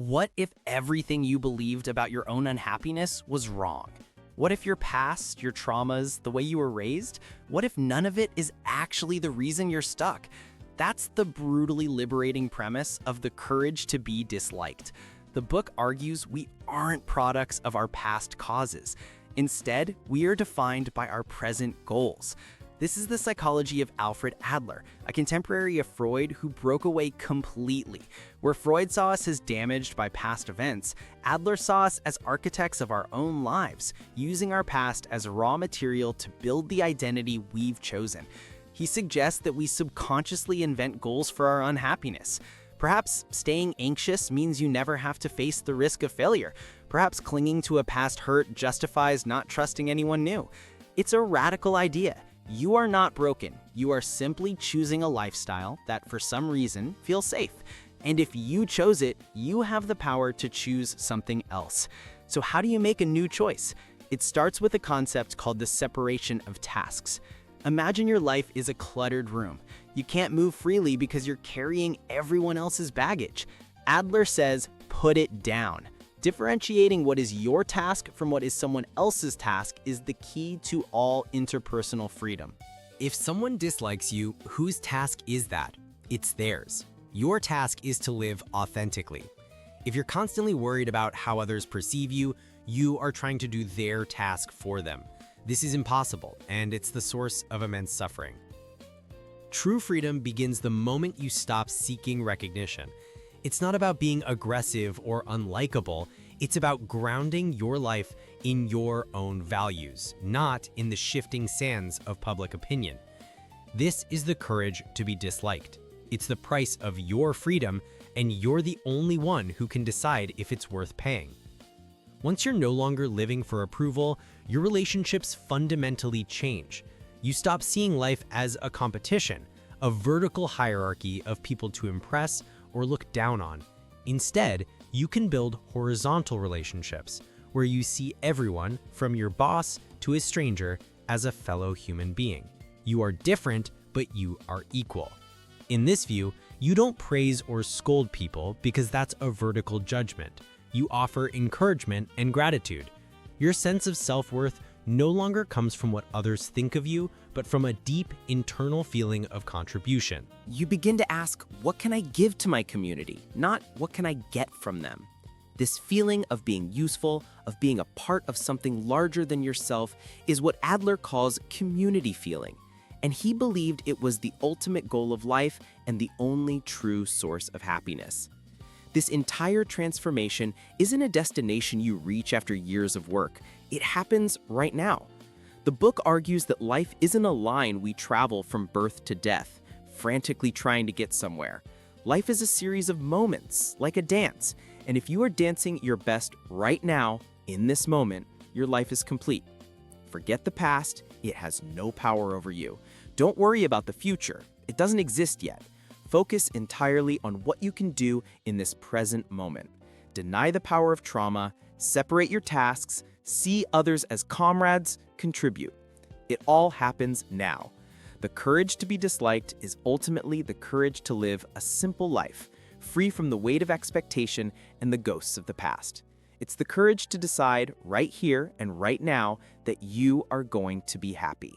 What if everything you believed about your own unhappiness was wrong? What if your past, your traumas, the way you were raised, what if none of it is actually the reason you're stuck? That's the brutally liberating premise of The Courage to Be Disliked. The book argues we aren't products of our past causes. Instead, we are defined by our present goals. This is the psychology of Alfred Adler, a contemporary of Freud who broke away completely. Where Freud saw us as damaged by past events, Adler saw us as architects of our own lives, using our past as raw material to build the identity we've chosen. He suggests that we subconsciously invent goals for our unhappiness. Perhaps staying anxious means you never have to face the risk of failure. Perhaps clinging to a past hurt justifies not trusting anyone new. It's a radical idea. You are not broken. You are simply choosing a lifestyle that, for some reason, feels safe. And if you chose it, you have the power to choose something else. So how do you make a new choice? It starts with a concept called the separation of tasks. Imagine your life is a cluttered room. You can't move freely because you're carrying everyone else's baggage. Adler says, put it down. Differentiating what is your task from what is someone else's task is the key to all interpersonal freedom. If someone dislikes you, whose task is that? It's theirs. Your task is to live authentically. If you're constantly worried about how others perceive you, you are trying to do their task for them. This is impossible, and it's the source of immense suffering. True freedom begins the moment you stop seeking recognition. It's not about being aggressive or unlikable. It's about grounding your life in your own values, not in the shifting sands of public opinion. This is the courage to be disliked. It's the price of your freedom, and you're the only one who can decide if it's worth paying. Once you're no longer living for approval, your relationships fundamentally change. You stop seeing life as a competition, a vertical hierarchy of people to impress or look down on. Instead, you can build horizontal relationships where you see everyone, from your boss to a stranger, as a fellow human being. You are different, but you are equal. In this view, you don't praise or scold people because that's a vertical judgment. You offer encouragement and gratitude. Your sense of self-worth no longer comes from what others think of you, but from a deep internal feeling of contribution. You begin to ask, what can I give to my community? Not what can I get from them? This feeling of being useful, of being a part of something larger than yourself, is what Adler calls community feeling. And he believed it was the ultimate goal of life and the only true source of happiness. This entire transformation isn't a destination you reach after years of work. It happens right now. The book argues that life isn't a line we travel from birth to death, frantically trying to get somewhere. Life is a series of moments, like a dance. And if you are dancing your best right now, in this moment, your life is complete. Forget the past. It has no power over you. Don't worry about the future. It doesn't exist yet. Focus entirely on what you can do in this present moment. Deny the power of trauma, separate your tasks, see others as comrades, contribute. It all happens now. The courage to be disliked is ultimately the courage to live a simple life, free from the weight of expectation and the ghosts of the past. It's the courage to decide right here and right now that you are going to be happy.